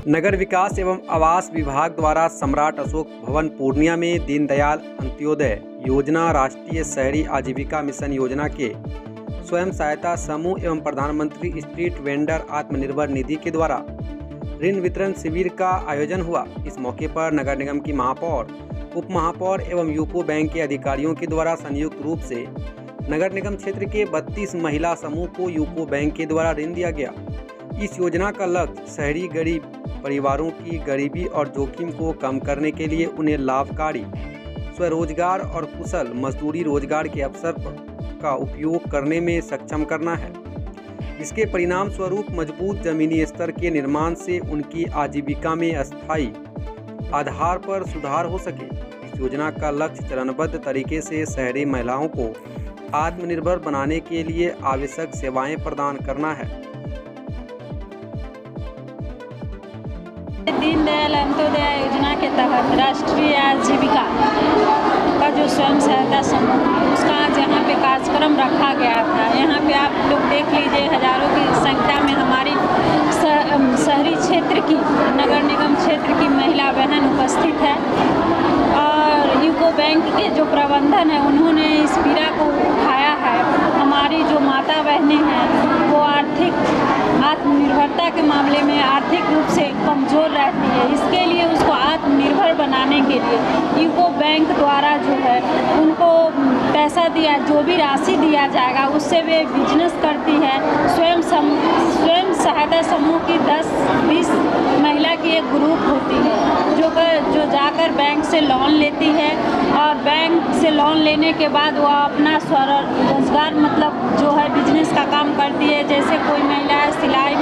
नगर विकास एवं आवास विभाग द्वारा सम्राट अशोक भवन पूर्णिया में दीनदयाल अंत्योदय योजना, राष्ट्रीय शहरी आजीविका मिशन योजना के स्वयं सहायता समूह एवं प्रधानमंत्री स्ट्रीट वेंडर आत्मनिर्भर निधि के द्वारा ऋण वितरण शिविर का आयोजन हुआ। इस मौके पर नगर निगम की महापौर, उप महापौर एवं यूको बैंक के अधिकारियों के द्वारा संयुक्त रूप से नगर निगम क्षेत्र के 32 महिला समूह को यूको बैंक के द्वारा ऋण दिया गया। इस योजना का लक्ष्य शहरी गरीब परिवारों की गरीबी और जोखिम को कम करने के लिए उन्हें लाभकारी स्वरोजगार और कुशल मजदूरी रोजगार के अवसर का उपयोग करने में सक्षम करना है। इसके परिणाम स्वरूप मजबूत जमीनी स्तर के निर्माण से उनकी आजीविका में अस्थायी आधार पर सुधार हो सके। इस योजना का लक्ष्य चरणबद्ध तरीके से शहरी महिलाओं को आत्मनिर्भर बनाने के लिए आवश्यक सेवाएं प्रदान करना है। दीनदयाल अंत्योदय योजना के तहत राष्ट्रीय आजीविका का जो स्वयं सहायता समूह उसका आज यहाँ पे कार्यक्रम रखा गया था। यहाँ पे आप लोग देख लीजिए, हजारों की संख्या में हमारी शहरी क्षेत्र की, नगर निगम क्षेत्र की महिला बहन उपस्थित है और यूको बैंक के जो प्रबंधन है उन्होंने इस पीड़ा को उठाया है। हमारी जो माता बहनें हैं वो आर्थिक आत्मनिर्भरता के मामले में आर्थिक रूप से कमज़ोर रहती है। इसके लिए उसको आत्मनिर्भर बनाने के लिए यूको बैंक द्वारा जो है उनको पैसा दिया, जो भी राशि दिया जाएगा उससे वे बिजनेस करती है। स्वयं सहायता समूह की 10-20 महिला की एक ग्रुप होती है जो जाकर बैंक से लोन लेती है और बैंक से लोन लेने के बाद वह अपना स्वरोजगार मतलब जो है बिजनेस का काम करती है। जैसे कोई महिला सिलाई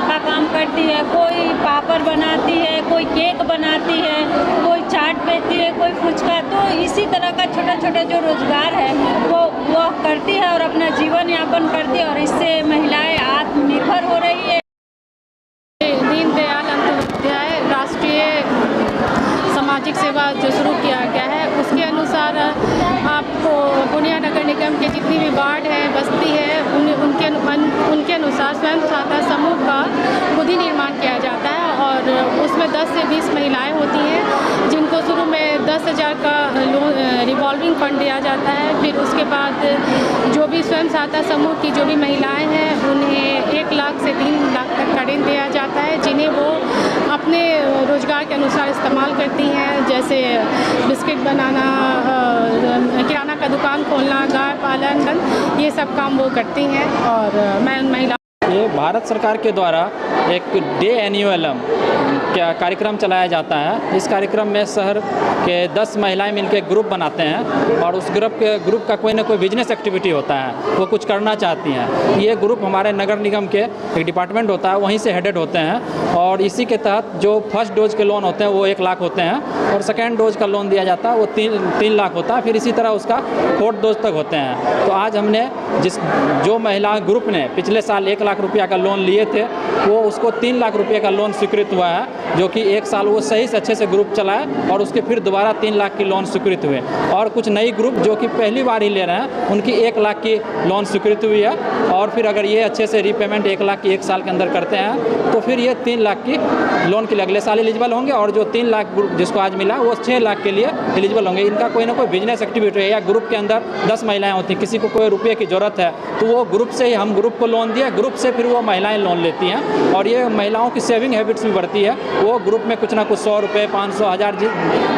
का काम करती है, कोई पापड़ बनाती है, कोई केक बनाती है, कोई चाट बेचती है, कोई फुचका। तो इसी तरह का छोटा छोटा जो रोजगार है वो करती है और अपना जीवन यापन करती है और इससे महिलाएं आत्मनिर्भर हो रही है। दीनदयाल अंत्योदय राष्ट्रीय सामाजिक सेवा जो शुरू किया गया है उसके अनुसार आपको पूर्णिया नगर निगम के जितनी भी वार्ड है, बस्ती है, उनके अनुसार स्वयं सहायता समूह का खुद ही निर्माण किया जाता है और उसमें 10 से 20 महिलाएं होती हैं जिनको शुरू में 10,000 का रिवॉल्विंग फंड दिया जाता है। फिर उसके बाद जो भी स्वयं सहायता समूह की जो भी महिलाएं हैं उन्हें 1 लाख से 3 लाख तक का ऋण दिया जाता है, जिन्हें वो अपने रोजगार के अनुसार इस्तेमाल करती हैं। जैसे बिस्किट बनाना, किराना का दुकान खोलना, गाय पालन, ये सब काम वो करती हैं। और मैं उन महिला ये भारत सरकार के द्वारा एक डे एन्युअलम का कार्यक्रम चलाया जाता है। इस कार्यक्रम में शहर के 10 महिलाएं मिलकर ग्रुप बनाते हैं और उस ग्रुप का कोई ना कोई बिजनेस एक्टिविटी होता है, वो कुछ करना चाहती हैं। ये ग्रुप हमारे नगर निगम के एक डिपार्टमेंट होता है, वहीं से हेडेड होते हैं और इसी के तहत जो फर्स्ट डोज के लोन होते हैं वो 1 लाख होते हैं और सेकेंड डोज का लोन दिया जाता है वो 3 लाख होता है। फिर इसी तरह उसका 4th डोज तक होते हैं। तो आज हमने जो महिला ग्रुप ने पिछले साल 1 लाख रुपया का लोन लिए थे वो उसको 3 लाख रुपये का लोन स्वीकृत हुआ है, जो कि 1 साल वो सही से अच्छे से ग्रुप चलाए और उसके फिर दोबारा 3 लाख की लोन स्वीकृत हुए। और कुछ नई ग्रुप जो कि पहली बार ही ले रहे हैं उनकी 1 लाख की लोन स्वीकृत हुई है और फिर अगर ये अच्छे से रीपेमेंट 1 लाख की 1 साल के अंदर करते हैं तो फिर ये 3 लाख की लोन के लिए अगले साल एलिजिबल होंगे और जो 3 लाख ग्रुप जिसको आज मिला वो 6 लाख के लिए एलिजिबल होंगे। इनका कोई ना कोई बिजनेस एक्टिविटी है या ग्रुप के अंदर 10 महिलाएं होती हैं, किसी को कोई रुपये की ज़रूरत है तो वो ग्रुप से ही हम ग्रुप को लोन दिया, ग्रुप से फिर वो महिलाएं लोन लेती हैं और ये महिलाओं की सेविंग हैबिट्स भी बढ़ती है। वो ग्रुप में कुछ ना कुछ 100 रुपये, 500, 1000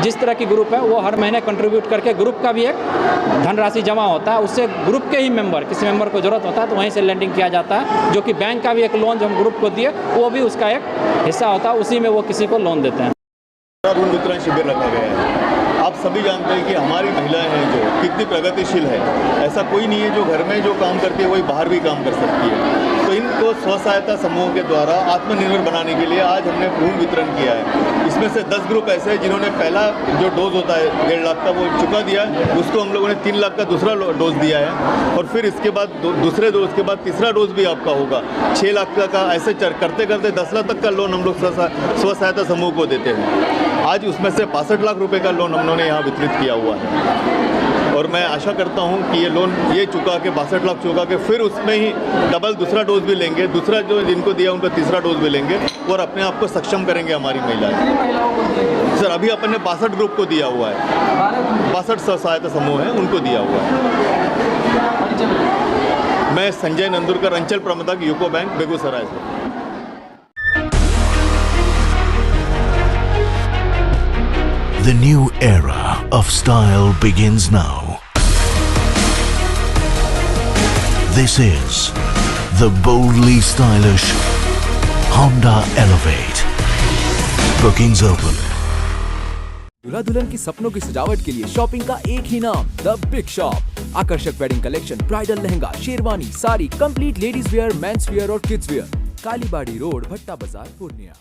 जिस तरह की ग्रुप है वो हर महीने कंट्रीब्यूट करके ग्रुप का भी एक धनराशि जमा होता है। उससे ग्रुप के ही किसी मेंबर को जरूरत होता है तो वहीं से लेंडिंग किया जाता है, जो कि बैंक का भी एक लोन जो हम ग्रुप को दिए वो भी उसका एक हिस्सा होता है, उसी में वो किसी को लोन देते हैं। ऋण वितरण शिविर रखा गया है। आप सभी जानते हैं कि हमारी महिलाएं हैं जो कितनी प्रगतिशील है। ऐसा कोई नहीं है जो घर में जो काम करती है वही बाहर भी काम कर सकती है। तो इनको स्व सहायता समूह के द्वारा आत्मनिर्भर बनाने के लिए आज हमने ऋण वितरण किया है। इसमें से 10 ग्रुप ऐसे हैं जिन्होंने पहला जो डोज होता है 1.5 लाख का वो चुका दिया है, उसको हम लोगों ने 3 लाख का दूसरा डोज दिया है और फिर इसके बाद दूसरे डोज के बाद तीसरा डोज भी आपका होगा 6 लाख का। ऐसे करते करते 10 लाख तक का लोन हम लोग स्व सहायता समूह को देते हैं। आज उसमें से 62 लाख रुपए का लोन हम लोगों ने यहाँ वितरित किया हुआ है और मैं आशा करता हूं कि ये लोन ये चुका के 62 लाख चुका के फिर उसमें ही डबल दूसरा डोज भी लेंगे, दूसरा जो जिनको दिया उनका तीसरा डोज भी लेंगे और अपने आप को सक्षम करेंगे हमारी महिलाएं। सर अभी अपन ने 62 ग्रुप को दिया हुआ है, 62 स्व सहायता समूह हैं उनको दिया हुआ है। मैं संजय नंदुरकर, अंचल प्रबंधक यूको बैंक बेगूसराय से। The new era of style begins now. This is the boldly stylish Honda Elevate. Bookings open. दूल्हा दुल्हन की सपनों की सजावट के लिए शॉपिंग का एक ही नाम, द बिग शॉप। आकर्षक wedding collection, bridal lehenga, sherwani, sari, complete ladies wear, men's wear और किड्स वेयर। कालीबाड़ी रोड, भट्टा बाजार, पूर्णिया।